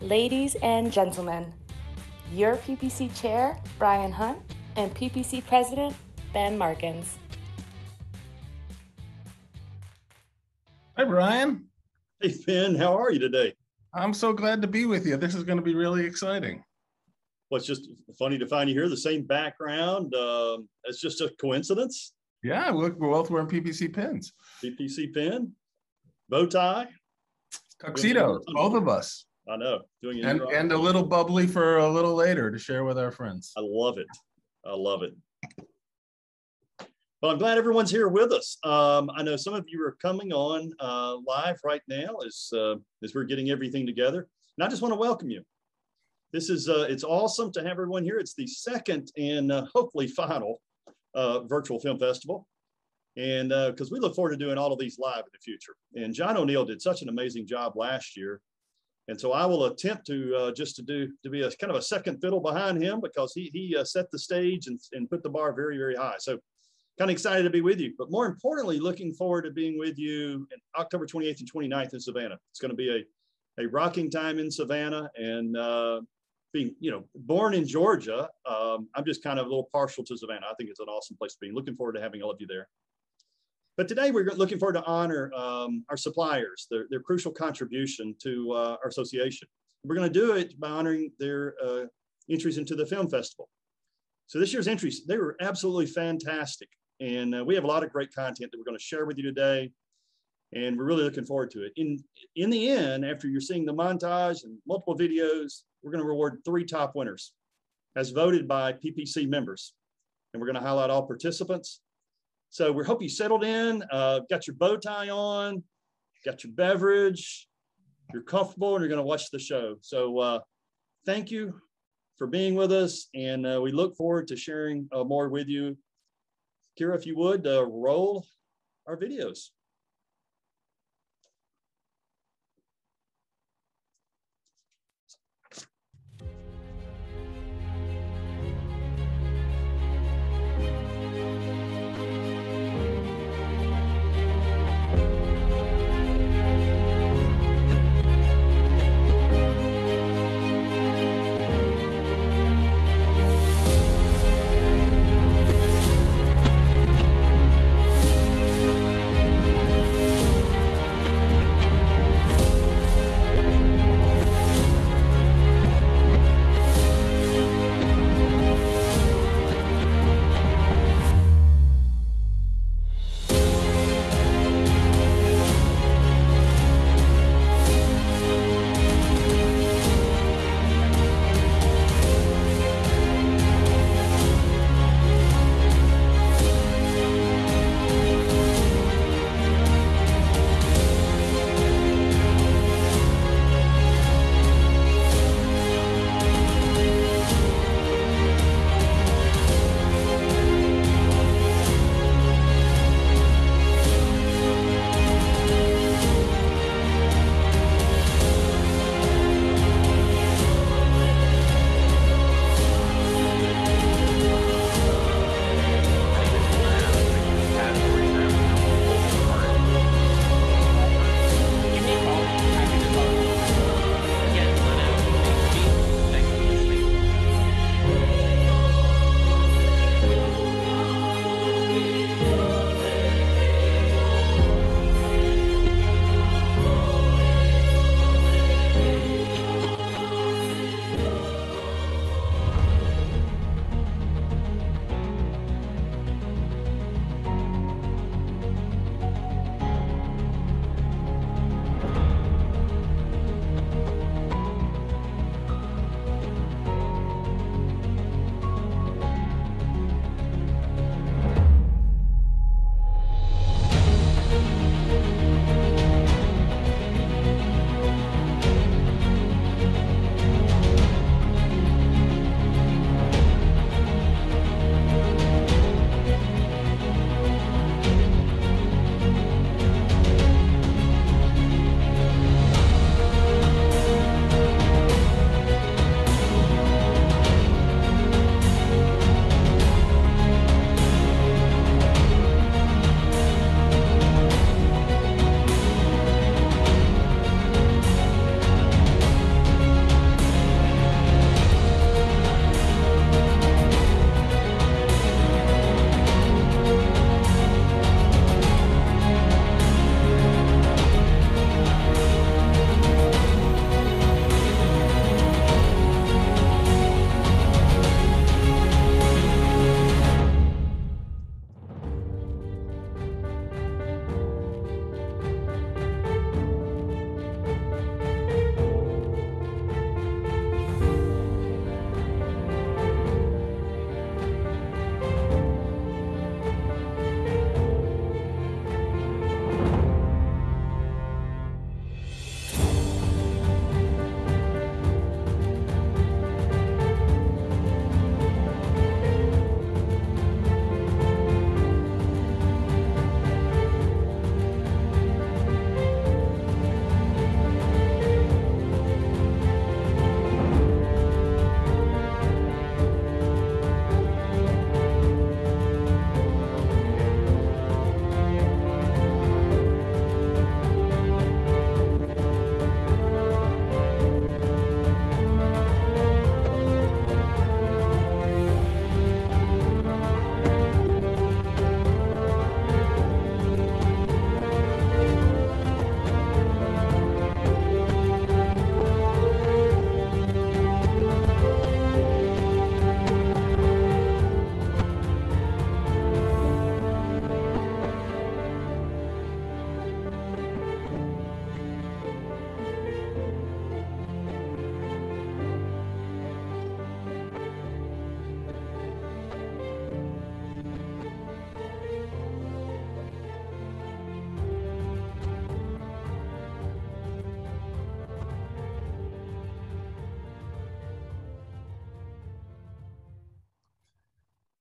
Ladies and gentlemen, your PPC Chair, Brian Hunt, and PPC President, Ben Markins. Hi, Brian. Hey, Ben, how are you today? I'm so glad to be with you. This is going to be really exciting. Well, it's just funny to find you here, the same background. It's just a coincidence. Yeah, we're both wearing PPC pins. PPC pin, bow tie. Tuxedos, both of us. I know. Doing it and a little bubbly for a little later to share with our friends. I love it. I love it. Well, I'm glad everyone's here with us. I know some of you are coming on live right now as we're getting everything together. And I just want to welcome you. This is, it's awesome to have everyone here. It's the second and hopefully final virtual film festival. And because we look forward to doing all of these live in the future. And John O'Neill did such an amazing job last year. And so I will attempt to to be a kind of a second fiddle behind him, because he set the stage and put the bar very, very high. So kind of excited to be with you, but more importantly, looking forward to being with you in October 28th and 29th in Savannah. It's going to be a rocking time in Savannah, and being, born in Georgia, I'm just kind of a little partial to Savannah. I think it's an awesome place to be. Looking forward to having all of you there. But today we're looking forward to honor our suppliers, their crucial contribution to our association. We're going to do it by honoring their entries into the film festival. So this year's entries, they were absolutely fantastic. And we have a lot of great content that we're going to share with you today. And we're really looking forward to it. In the end, after you're seeing the montage and multiple videos, we're going to reward 3 top winners as voted by PPC members. And we're going to highlight all participants. So we hope you settled in, got your bow tie on, got your beverage, you're comfortable, and you're going to watch the show. So thank you for being with us. And we look forward to sharing more with you. Kira, if you would, roll our videos.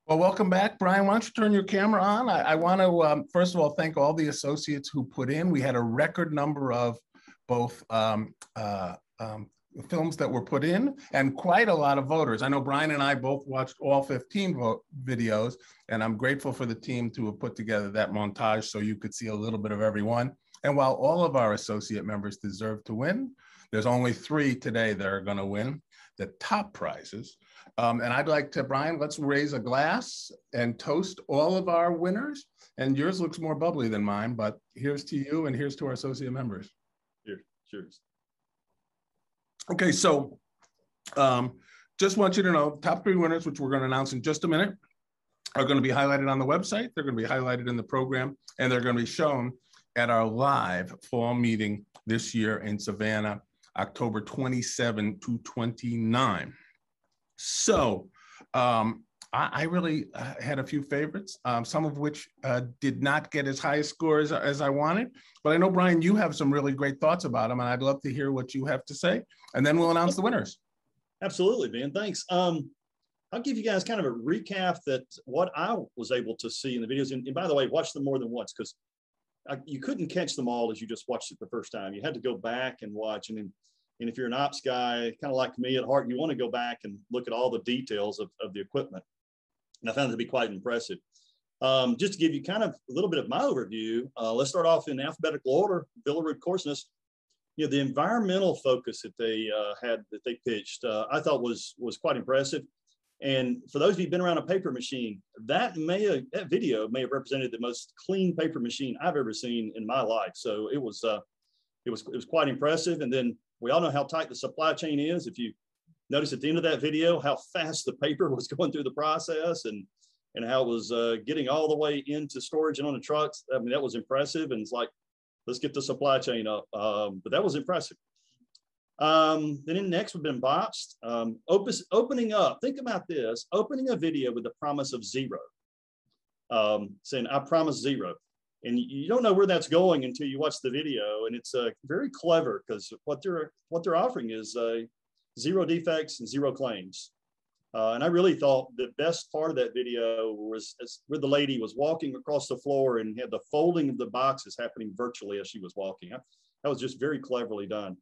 Well, welcome back, Brian. Why don't you turn your camera on? I want to, first of all, thank all the associates who put in. We had a record number of both films that were put in and quite a lot of voters. I know Brian and I both watched all 15 videos, and I'm grateful for the team to have put together that montage so you could see a little bit of everyone. And while all of our associate members deserve to win, there's only 3 today that are going to win the top prizes. And I'd like to, Brian, let's raise a glass and toast all of our winners. And yours looks more bubbly than mine, but here's to you and here's to our associate members. Here, cheers. Okay, so just want you to know, top 3 winners, which we're going to announce in just a minute, are going to be highlighted on the website. They're going to be highlighted in the program, and they're going to be shown at our live fall meeting this year in Savannah, October 27 to 29. So I really had a few favorites, some of which did not get as high a score as I wanted. But I know, Brian, you have some really great thoughts about them, and I'd love to hear what you have to say. And then we'll announce the winners. Absolutely, Ben. Thanks. I'll give you guys kind of a recap that what I was able to see in the videos. And by the way, watch them more than once, because you couldn't catch them all as you just watched it the first time. You had to go back and watch. And if you're an ops guy, kind of like me at heart, you want to go back and look at all the details of the equipment. And I found it to be quite impressive. Just to give you kind of a little bit of my overview, let's start off in alphabetical order. Billerud coarseness. You know, the environmental focus that they pitched, I thought was quite impressive. And for those of you who've been around a paper machine, that video may have represented the most clean paper machine I've ever seen in my life. So it was quite impressive. And then we all know how tight the supply chain is. If you notice at the end of that video, how fast the paper was going through the process and how it was getting all the way into storage and on the trucks. I mean, that was impressive. And it's like, let's get the supply chain up. But that was impressive. Then next would have been Bops. Opening up, think about this, opening a video with the promise of 0. Saying, I promise 0. And you don't know where that's going until you watch the video. And it's very clever, because what they're offering is 0 defects and 0 claims. And I really thought the best part of that video was where the lady was walking across the floor and had the folding of the boxes happening virtually as she was walking. That was just very cleverly done.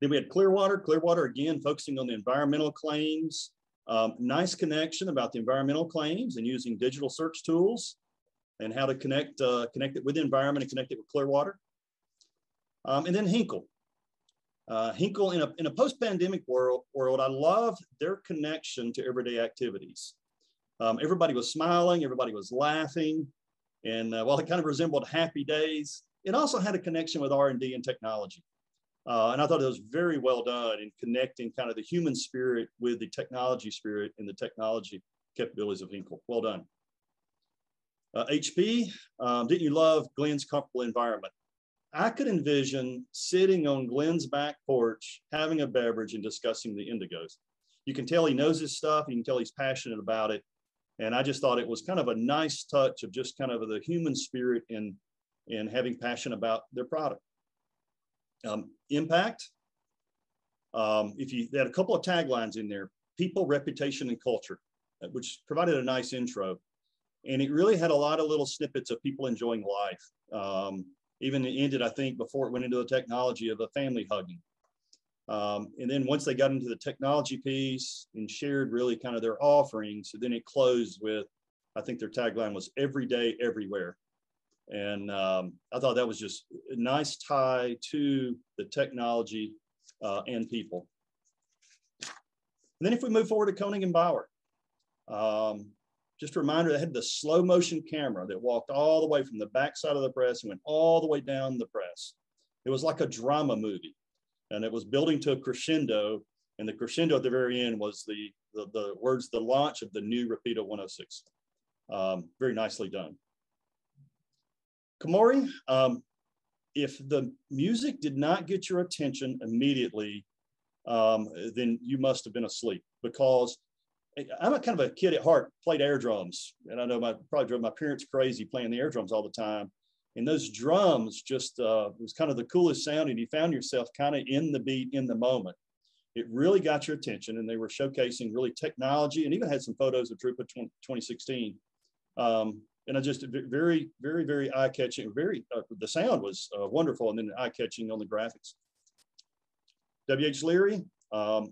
Then we had Clearwater again, focusing on the environmental claims. Nice connection about the environmental claims and using digital search tools and how to connect it with the environment and connect it with Clearwater. And then Hinkle. Hinkle in a post-pandemic world, I love their connection to everyday activities. Everybody was smiling, everybody was laughing. And while it kind of resembled Happy Days, it also had a connection with R&D and technology. And I thought it was very well done in connecting kind of the human spirit with the technology spirit and the technology capabilities of Hinkle. Well done. HP, didn't you love Glenn's comfortable environment? I could envision sitting on Glenn's back porch, having a beverage and discussing the Indigos. You can tell he knows his stuff. You can tell he's passionate about it. And I just thought it was kind of a nice touch of just kind of the human spirit in having passion about their product. Impact. They had a couple of taglines in there: people, reputation, and culture, which provided a nice intro. And it really had a lot of little snippets of people enjoying life. Even it ended, I think, before it went into the technology of a family hugging. And then once they got into the technology piece and shared really kind of their offerings, then it closed with, I think their tagline was every day, everywhere. And I thought that was just a nice tie to the technology and people. And then if we move forward to Koenig & Bauer, just a reminder, they had the slow motion camera that walked all the way from the back side of the press and went all the way down the press. It was like a drama movie, and it was building to a crescendo. And the crescendo at the very end was the words, the launch of the new Rapido 106. Very nicely done. Komori, if the music did not get your attention immediately, then you must have been asleep, because I'm a kind of a kid at heart, played air drums. And I know probably drove my parents crazy playing the air drums all the time. And those drums just was kind of the coolest sound. And you found yourself kind of in the beat, in the moment. it really got your attention, and they were showcasing really technology and even had some photos of Drupa 2016. And I just very, very, very eye-catching. The sound was wonderful, and then eye-catching on the graphics. W.H. Leary,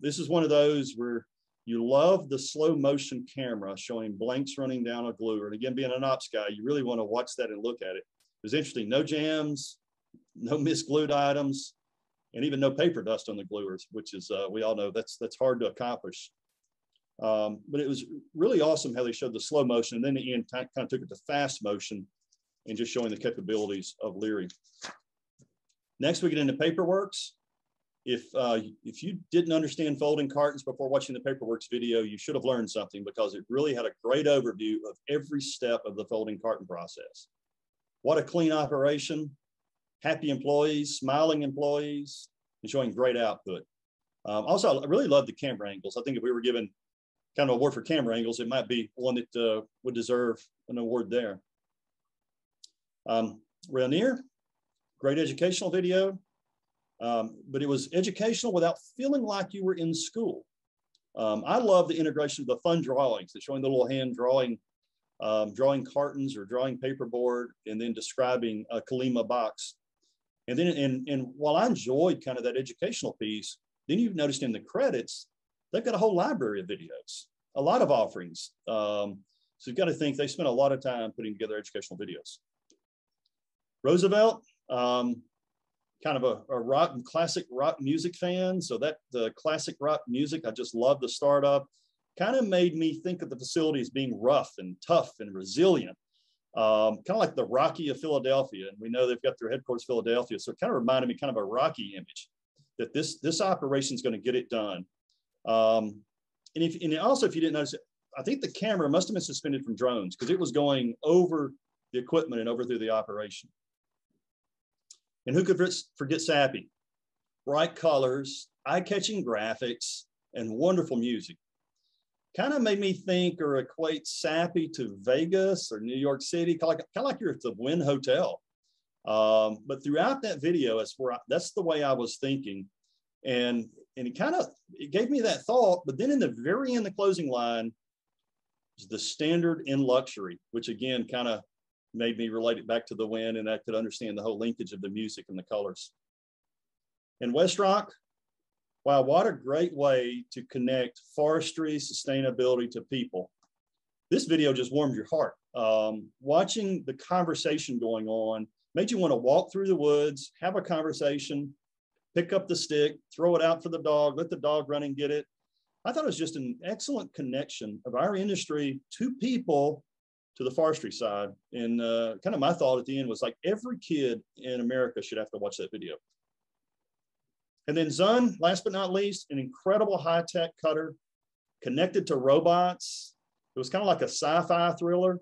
this is one of those where you love the slow motion camera showing blanks running down a gluer. And again, being an ops guy, you really want to watch that and look at it. It was interesting. No jams, no misglued items, and even no paper dust on the gluers, which is, we all know that's hard to accomplish. But it was really awesome how they showed the slow motion, and then the end kind of took it to fast motion and just showing the capabilities of Leary. Next, we get into Paperworks. If you didn't understand folding cartons before watching the Paperworks video, you should have learned something, because it really had a great overview of every step of the folding carton process. What a clean operation, happy employees, smiling employees, and showing great output. Also, I really love the camera angles. I think if we were given kind of award for camera angles, it might be one that would deserve an award there. Rainier, great educational video. But it was educational without feeling like you were in school. I love the integration of the fun drawings, showing the little hand drawing cartons or drawing paperboard, and then describing a Kalima box. And then, and while I enjoyed kind of that educational piece, then you've noticed in the credits, they've got a whole library of videos, a lot of offerings. So you've got to think they spent a lot of time putting together educational videos. Roosevelt, kind of a classic rock music fan. So that the classic rock music, I just love the startup. Kind of made me think of the facility as being rough and tough and resilient. Kind of like the Rocky of Philadelphia. And we know they've got their headquarters in Philadelphia. So it kind of reminded me kind of a Rocky image, that this operation is going to get it done. And also, if you didn't notice, I think the camera must have been suspended from drones, because it was going over the equipment and over through the operation. And who could forget Sappy? Bright colors, eye-catching graphics, and wonderful music. Kind of made me think or equate Sappy to Vegas or New York City, kind of like you're at the Wynn Hotel. But throughout that video, that's the way I was thinking. And it gave me that thought. But then in the very end, the closing line is the standard in luxury, which again kind of made me relate it back to the Wynn, and I could understand the whole linkage of the music and the colors. And Westrock, wow, what a great way to connect forestry, sustainability to people. This video just warmed your heart. Watching the conversation going on made you want to walk through the woods, have a conversation, pick up the stick, throw it out for the dog, let the dog run and get it. I thought it was just an excellent connection of our industry to people, to the forestry side. And kind of my thought at the end was like, every kid in America should have to watch that video. And then Zun, last but not least, an incredible high-tech cutter connected to robots. It was kind of like a sci-fi thriller.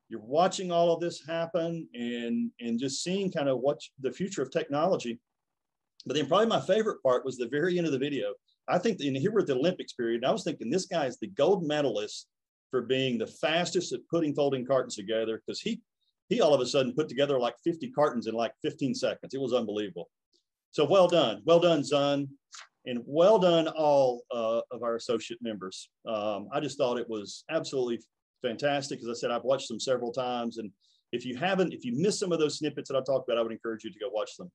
You're watching all of this happen and just seeing kind of what the future of technology. But then probably my favorite part was the very end of the video. I think, and here we're at the Olympics period, and I was thinking this guy is the gold medalist for being the fastest at putting folding cartons together, because he all of a sudden put together like 50 cartons in like 15 seconds. It was unbelievable. So well done, Zun, and well done all of our associate members. I just thought it was absolutely fantastic. As I said, I've watched them several times, and if you missed some of those snippets that I talked about, I would encourage you to go watch them.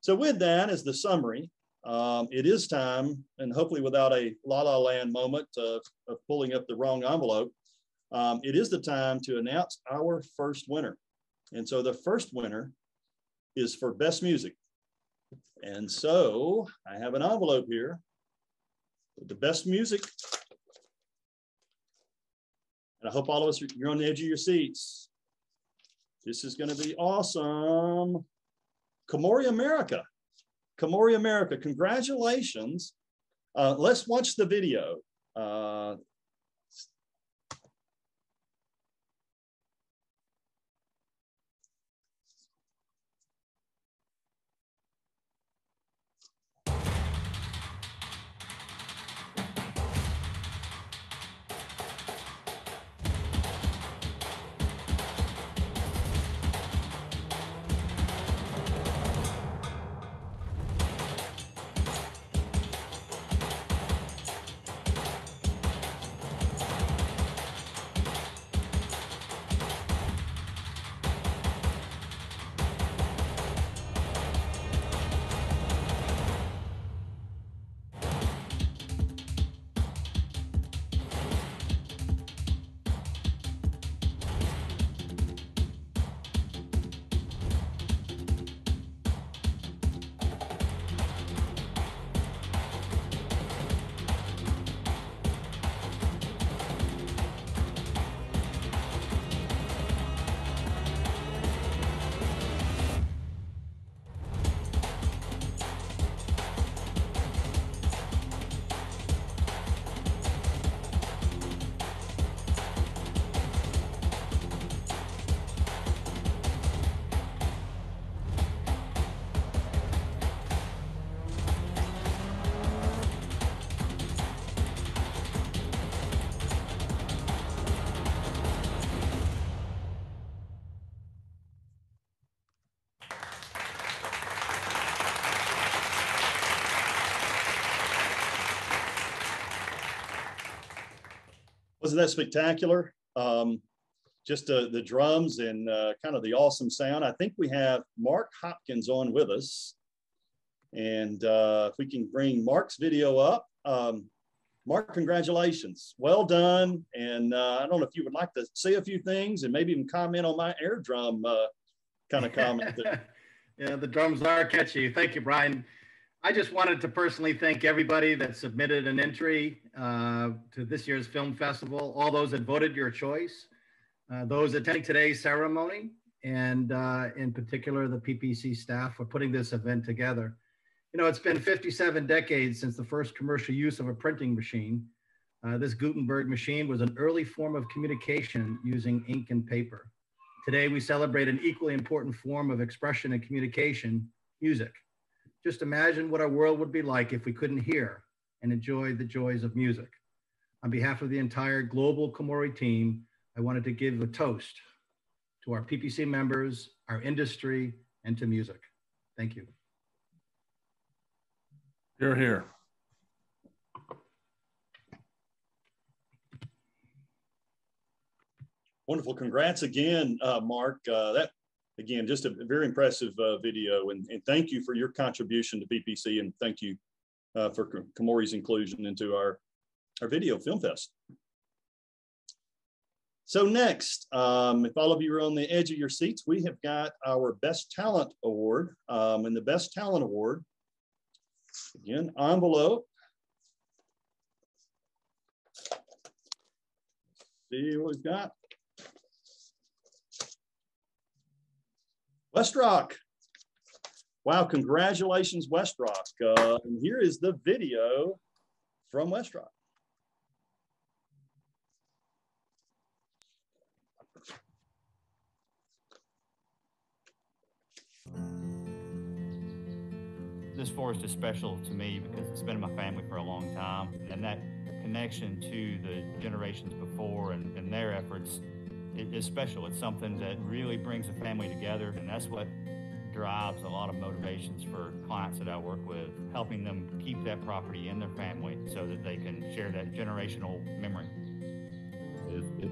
So with that as the summary, it is time, and hopefully without a la-la land moment of pulling up the wrong envelope, it is the time to announce our first winner. And so the first winner is for Best Music. And so I have an envelope here with the Best Music. And I hope all of us, you're on the edge of your seats. This is going to be awesome. Komori America. Komori America, congratulations. Let's watch the video. Wasn't that spectacular? Just the drums and kind of the awesome sound. I think we have Mark Hopkins on with us. And if we can bring Mark's video up. Mark, congratulations. Well done. And I don't know if you would like to say a few things and maybe even comment on my air drum kind of comment there. Yeah, the drums are catchy. Thank you, Brian. I just wanted to personally thank everybody that submitted an entry to this year's film festival, all those that voted your choice, those attending today's ceremony, and in particular, the PPC staff for putting this event together. You know, it's been 57 decades since the first commercial use of a printing machine. This Gutenberg machine was an early form of communication using ink and paper. Today, we celebrate an equally important form of expression and communication, music. Just imagine what our world would be like if we couldn't hear and enjoy the joys of music. On behalf of the entire global Komori team, I wanted to give a toast to our PPC members, our industry, and to music. Thank you. You're here. Wonderful. Congrats again, Mark. That, again, just a very impressive video. And thank you for your contribution to PPC. And thank you for Komori's inclusion into our video film fest. So next, if all of you are on the edge of your seats, we have got our Best Talent Award. And the Best Talent Award, again, envelope. See what we've got. Westrock. Wow, congratulations, Westrock. And here is the video from Westrock. This forest is special to me because it's been in my family for a long time, and that connection to the generations before and their efforts is special. It's something that really brings a family together, and that's what drives a lot of motivations for clients that I work with, helping them keep that property in their family so that they can share that generational memory.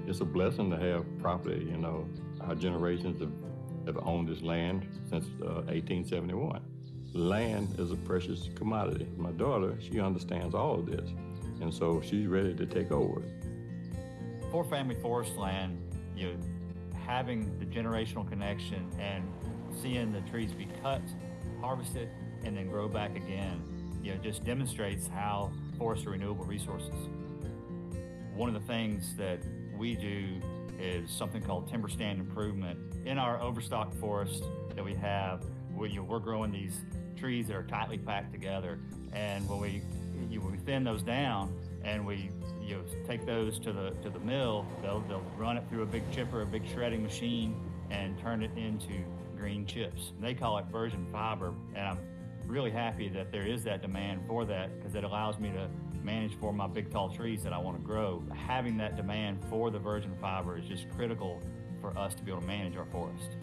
It's a blessing to have property. You know, our generations have owned this land since 1871. Land is a precious commodity. My daughter, she understands all of this, and so she's ready to take over. For family forest land, you know, having the generational connection and seeing the trees be cut, harvested, and then grow back again, you know, just demonstrates how forests are renewable resources. One of the things that we do is something called timber stand improvement. In our overstocked forest that we have, we're growing these trees that are tightly packed together, and when we thin those down and we take those to the mill, they'll run it through a big chipper, a big shredding machine, and turn it into green chips. They call it virgin fiber, and I'm really happy that there is that demand for that, because it allows me to manage for my big tall trees that I want to grow. Having that demand for the virgin fiber is just critical for us to be able to manage our forest.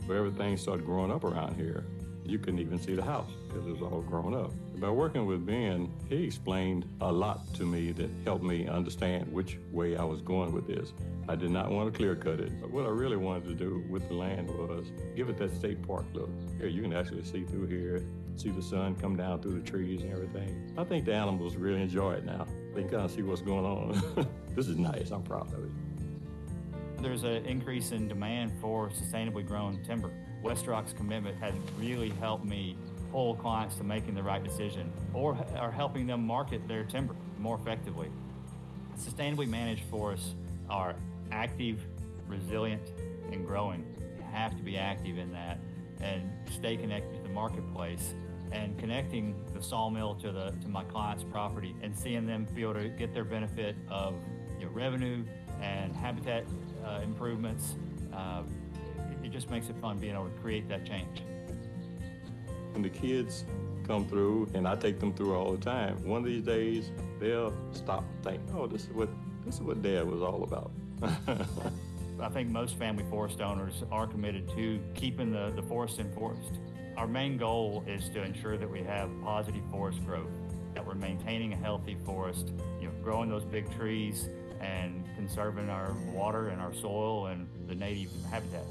When everything started growing up around here, you couldn't even see the house because it was all grown up. By working with Ben, he explained a lot to me that helped me understand which way I was going with this. I did not want to clear cut it, but what I really wanted to do with the land was give it that state park look. Here, you can actually see through here, see the sun come down through the trees and everything. I think the animals really enjoy it now. They can kind of see what's going on. This is nice, I'm proud of it. There's an increase in demand for sustainably grown timber. Westrock's commitment has really helped me pull clients to making the right decision, or helping them market their timber more effectively. Sustainably managed forests are active, resilient, and growing. You have to be active in that and stay connected to the marketplace, and connecting the sawmill to my client's property and seeing them be able to get their benefit of revenue and habitat improvements. It just makes it fun being able to create that change. When the kids come through, and I take them through all the time, one of these days they'll stop and think, oh, this is what Dad was all about. I think most family forest owners are committed to keeping the forest in forest. Our main goal is to ensure that we have positive forest growth, that we're maintaining a healthy forest, growing those big trees and conserving our water and our soil and the native habitat.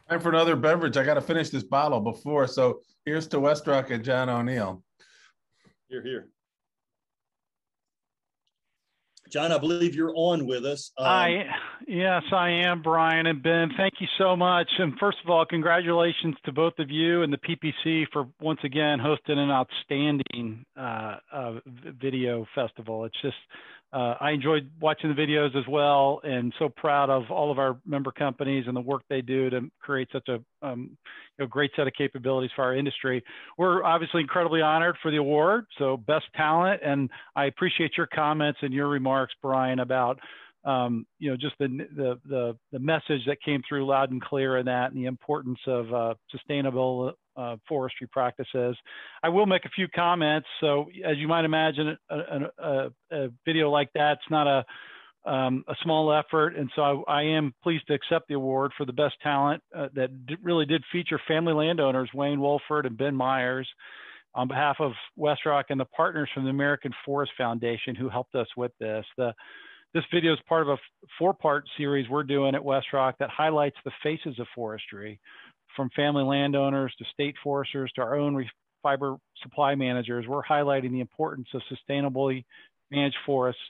Time for another beverage. I got to finish this bottle before. So here's to Westrock and John O'Neill. Here. John, I believe you're on with us. Yes, I am, Brian and Ben. Thank you so much. And first of all, congratulations to both of you and the PPC for once again hosting an outstanding video festival. It's just, I enjoyed watching the videos as well, and so proud of all of our member companies and the work they do to create such a great set of capabilities for our industry. We're obviously incredibly honored for the award, so best talent, and I appreciate your comments and your remarks, Brian, about just the message that came through loud and clear in that, and the importance of sustainable forestry practices. I will make a few comments. So as you might imagine, a video like that's not a small effort. And so I am pleased to accept the award for the best talent that really did feature family landowners, Wayne Wolford and Ben Myers, on behalf of Westrock and the partners from the American Forest Foundation who helped us with this. This video is part of a four-part series we're doing at Westrock that highlights the faces of forestry, from family landowners to state foresters to our own fiber supply managers. We're highlighting the importance of sustainably managed forests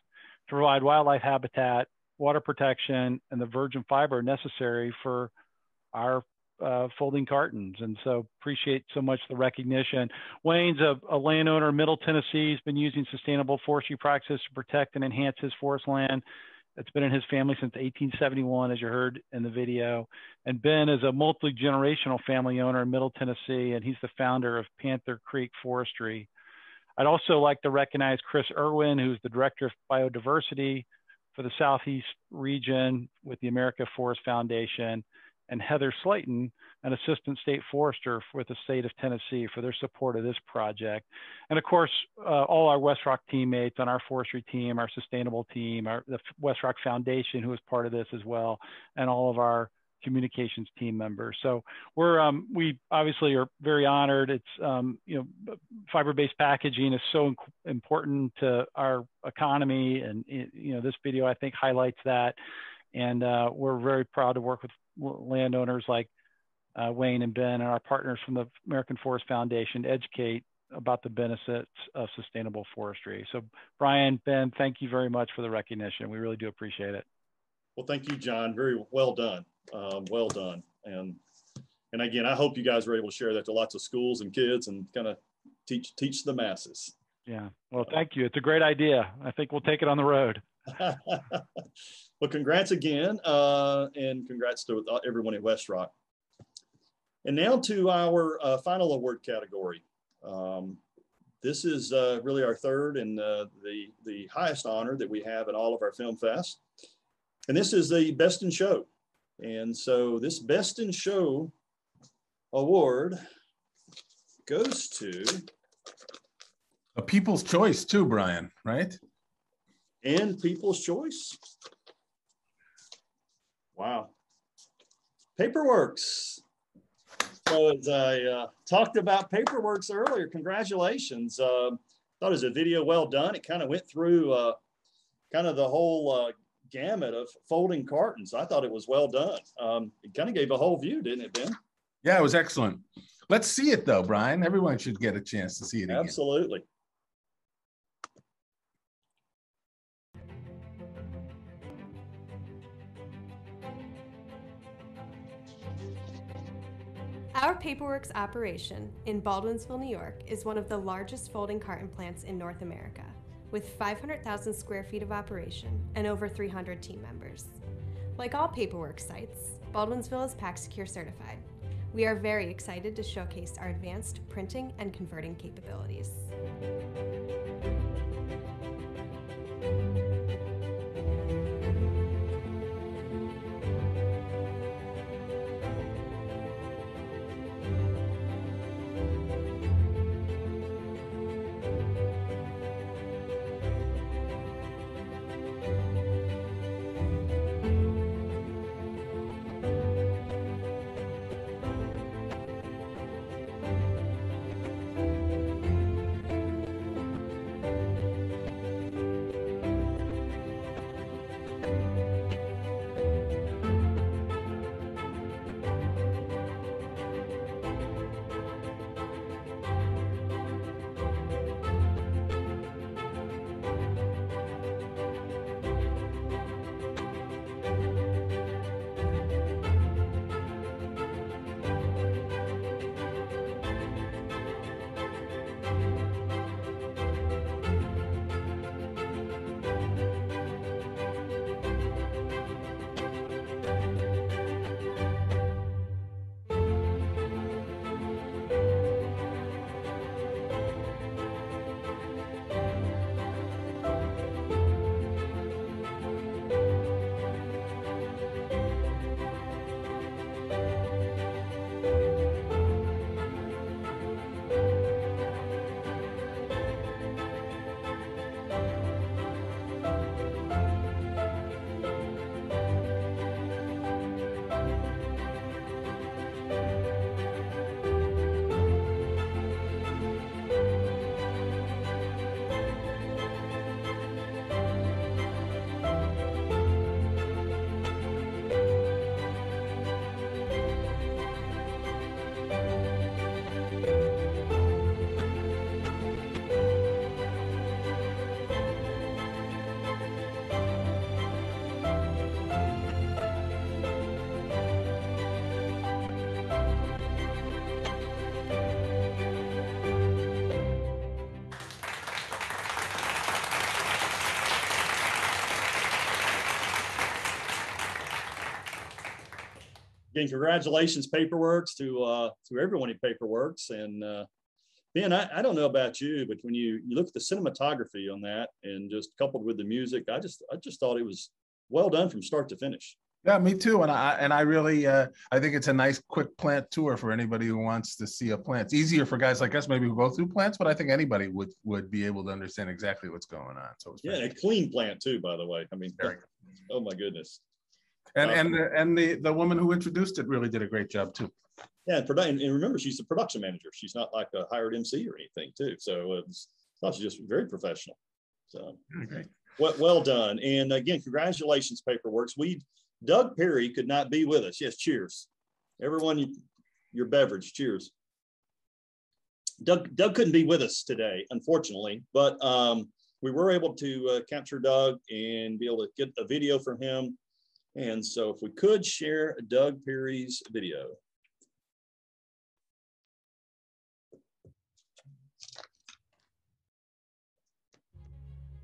to provide wildlife habitat, water protection, and the virgin fiber necessary for our folding cartons. And so appreciate so much the recognition. Wayne's a landowner in Middle Tennessee. He's been using sustainable forestry practices to protect and enhance his forest land. It's been in his family since 1871, as you heard in the video. And Ben is a multi-generational family owner in Middle Tennessee, and he's the founder of Panther Creek Forestry. I'd also like to recognize Chris Irwin, who's the Director of Biodiversity for the Southeast region with the American Forest Foundation, and Heather Slayton, an Assistant State Forester with the state of Tennessee, for their support of this project. And of course, all our Westrock teammates on our forestry team, our sustainable team, the Westrock Foundation, who is part of this as well, and all of our communications team members. So we obviously are very honored. It's, fiber-based packaging is so important to our economy. And, this video, I think, highlights that. And we're very proud to work with landowners like Wayne and Ben and our partners from the American Forest Foundation to educate about the benefits of sustainable forestry. So Brian, Ben, thank you very much for the recognition. We really do appreciate it. Well, thank you, John. Very well done. Well done. And again, I hope you guys were able to share that to lots of schools and kids and kind of teach the masses. Yeah. Well, thank you. It's a great idea. I think we'll take it on the road. Well, congrats again, and congrats to everyone at Westrock. And now to our final award category. This is really our third and the highest honor that we have at all of our film fests. And this is the Best in Show. And so this Best in Show award goes to A People's Choice too, Brian, right? And People's Choice. Wow. Paperworks. So as I talked about Paperworks earlier, congratulations. Thought it was a video well done. It kind of went through kind of the whole gamut of folding cartons. I thought it was well done. It kind of gave a whole view, didn't it, Ben? Yeah, it was excellent. Let's see it though, Brian. Everyone should get a chance to see it again. Absolutely. Our Paperworks operation in Baldwinsville, New York is one of the largest folding carton plants in North America, with 500,000 square feet of operation and over 300 team members. Like all Paperworks sites, Baldwinsville is PackSecure certified. We are very excited to showcase our advanced printing and converting capabilities. again, congratulations, Paperworks, to everyone at Paperworks. And Ben, I don't know about you, but when you look at the cinematography on that and just coupled with the music, I just thought it was well done from start to finish. Yeah, me too. And I really I think it's a nice quick plant tour for anybody who wants to see a plant. It's easier for guys like us maybe who go through plants, but I think anybody would be able to understand exactly what's going on. So it's a clean plant too, by the way. I mean, oh my goodness. And the woman who introduced it really did a great job too. Yeah, and remember, she's the production manager. She's not like a hired MC or anything too. So I thought she's just very professional. So great. Well done. And again, congratulations, Paperworks. Doug Perry could not be with us. Yes, cheers. Everyone, your beverage, cheers. Doug couldn't be with us today, unfortunately, but we were able to capture Doug and be able to get a video from him. And so if we could share Doug Perry's video.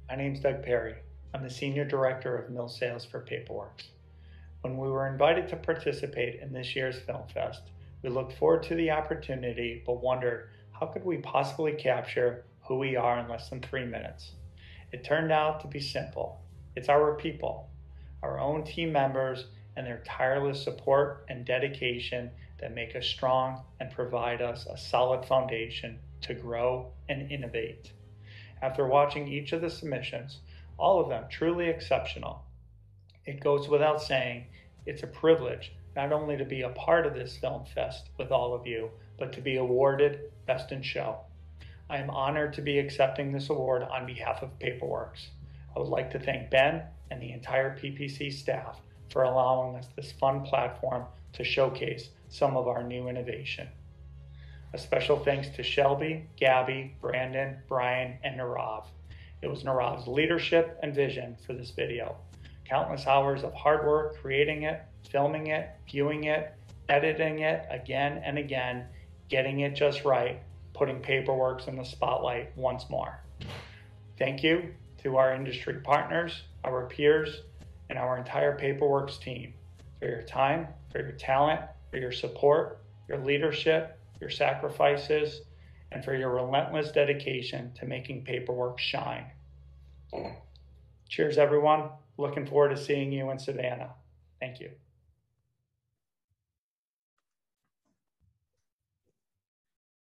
My name's Doug Perry. I'm the Senior Director of Mill Sales for Paperworks. When we were invited to participate in this year's Film Fest, we looked forward to the opportunity but wondered how could we possibly capture who we are in less than 3 minutes. It turned out to be simple. It's our people, our own team members, and their tireless support and dedication that make us strong and provide us a solid foundation to grow and innovate. After watching each of the submissions, all of them truly exceptional, it goes without saying, it's a privilege not only to be a part of this Film Fest with all of you, but to be awarded Best in Show. I am honored to be accepting this award on behalf of Paperworks. I would like to thank Ben and the entire PPC staff for allowing us this fun platform to showcase some of our new innovation. A special thanks to Shelby, Gabby, Brandon, Brian, and Narav. It was Narav's leadership and vision for this video. Countless hours of hard work creating it, filming it, viewing it, editing it again and again, getting it just right, putting Paperworks in the spotlight once more. Thank you to our industry partners, our peers, and our entire Paperworks team for your time, for your talent, for your support, your leadership, your sacrifices, and for your relentless dedication to making Paperworks shine. Cheers, everyone. Looking forward to seeing you in Savannah. Thank you.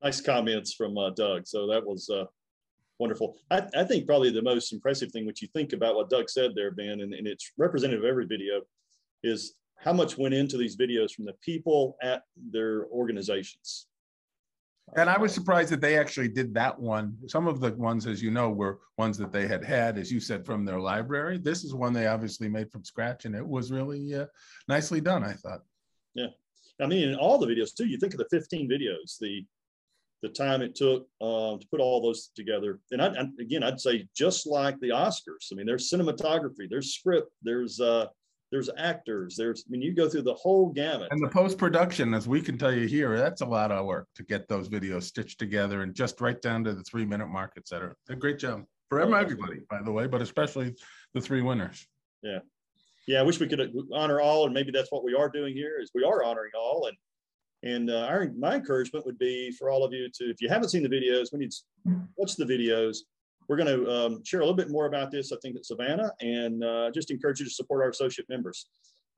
Nice comments from Doug. So that was wonderful. I think probably the most impressive thing, which you think about what Doug said there, Ben, and it's representative of every video, is how much went into these videos from the people at their organizations. And I was surprised that they actually did that one. Some of the ones, as you know, were ones that they had, as you said, from their library. This is one they obviously made from scratch, and it was really nicely done, I thought. Yeah. I mean, in all the videos, too, you think of the 15 videos, the time it took to put all those together. And I'd say just like the Oscars. I mean, there's cinematography, there's script, there's actors, you go through the whole gamut. And the post-production, as we can tell you here, that's a lot of work to get those videos stitched together and just right down to the 3-minute mark, et cetera. A great job for everybody, by the way, but especially the 3 winners. Yeah. Yeah, I wish we could honor all, and maybe that's what we are doing here, is we are honoring all. And my encouragement would be for all of you to, if you haven't seen the videos, we need to watch the videos. We're going to share a little bit more about this, I think, at Savannah, and just encourage you to support our associate members.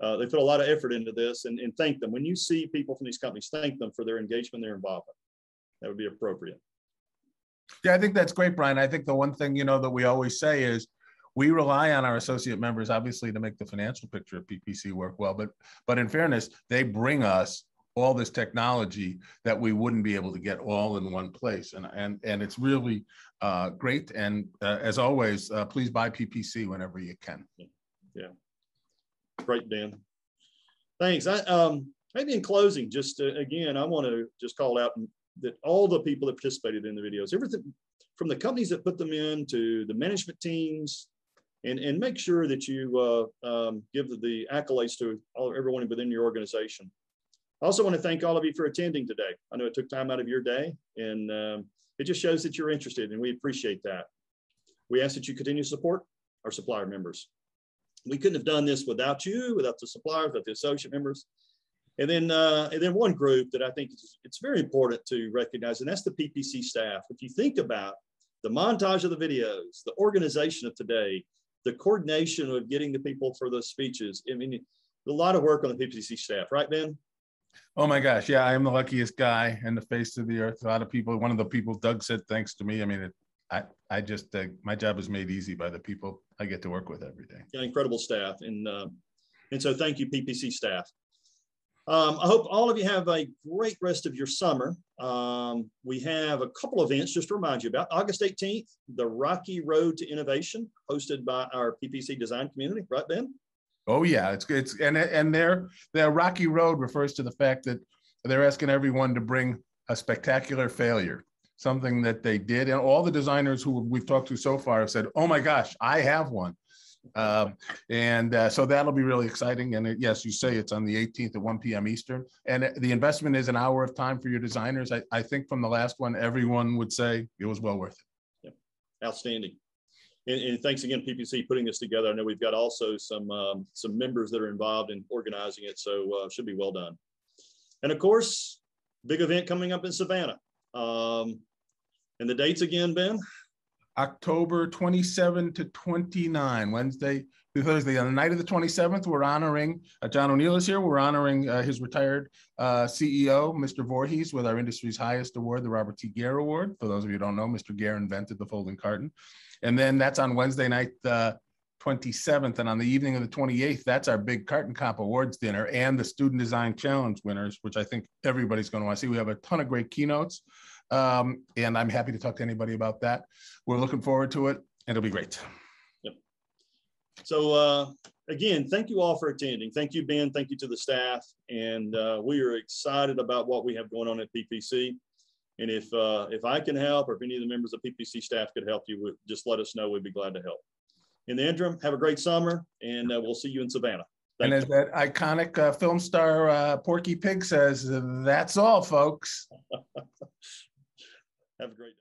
They put a lot of effort into this, and thank them. When you see people from these companies, thank them for their engagement, their involvement. That would be appropriate. Yeah, I think that's great, Brian. I think the one thing, that we always say is we rely on our associate members, obviously, to make the financial picture of PPC work well. But in fairness, they bring us all this technology that we wouldn't be able to get all in one place. And it's really great. And as always, please buy PPC whenever you can. Yeah. Great, Dan. Thanks. Maybe in closing, just again, I want to just call out that all the people that participated in the videos, everything from the companies that put them in to the management teams, and make sure that you give the accolades to everyone within your organization. I also want to thank all of you for attending today. I know it took time out of your day, and it just shows that you're interested, and we appreciate that. We ask that you continue to support our supplier members. We couldn't have done this without you, without the suppliers, without the associate members. And then one group that I think it's very important to recognize, and that's the PPC staff. If you think about the montage of the videos, the organization of today, the coordination of getting the people for those speeches, I mean, a lot of work on the PPC staff, right, Ben? Oh my gosh, yeah, I am the luckiest guy in the face of the earth. A lot of people, one of the people Doug said thanks to me. I mean, I just, my job is made easy by the people I get to work with every day. Yeah, incredible staff. And so thank you, PPC staff. I hope all of you have a great rest of your summer. We have a couple of events just to remind you about. August 18th, the Rocky Road to Innovation, hosted by our PPC design community, right, Ben? Oh yeah, it's and their Rocky Road refers to the fact that they're asking everyone to bring a spectacular failure, something that they did, and all the designers who we've talked to so far have said, "Oh my gosh, I have one." So that'll be really exciting. And yes, you say it's on the 18th at 1 p.m. Eastern. And the investment is an hour of time for your designers. I think from the last one, everyone would say it was well worth it. Yeah. Outstanding. And thanks again, PPC, putting this together. I know we've got also some members that are involved in organizing it, so should be well done. And of course, big event coming up in Savannah. And the dates again, Ben? October 27 to 29, Wednesday through Thursday. On the night of the 27th, we're honoring, John O'Neill is here. We're honoring his retired CEO, Mr. Voorhees, with our industry's highest award, the Robert T. Gere Award. For those of you who don't know, Mr. Gere invented the folding carton. And then that's on Wednesday night, the 27th. And on the evening of the 28th, that's our big Carton Comp Awards dinner and the Student Design Challenge winners, which I think everybody's going to want to see. We have a ton of great keynotes. And I'm happy to talk to anybody about that. We're looking forward to it. It'll be great. Yep. So again, thank you all for attending. Thank you, Ben. Thank you to the staff. And we are excited about what we have going on at PPC. And if I can help, or if any of the members of PPC staff could help you, just let us know. We'd be glad to help. In the interim, have a great summer, and we'll see you in Savannah. And as that iconic film star Porky Pig says, that's all, folks. Have a great day.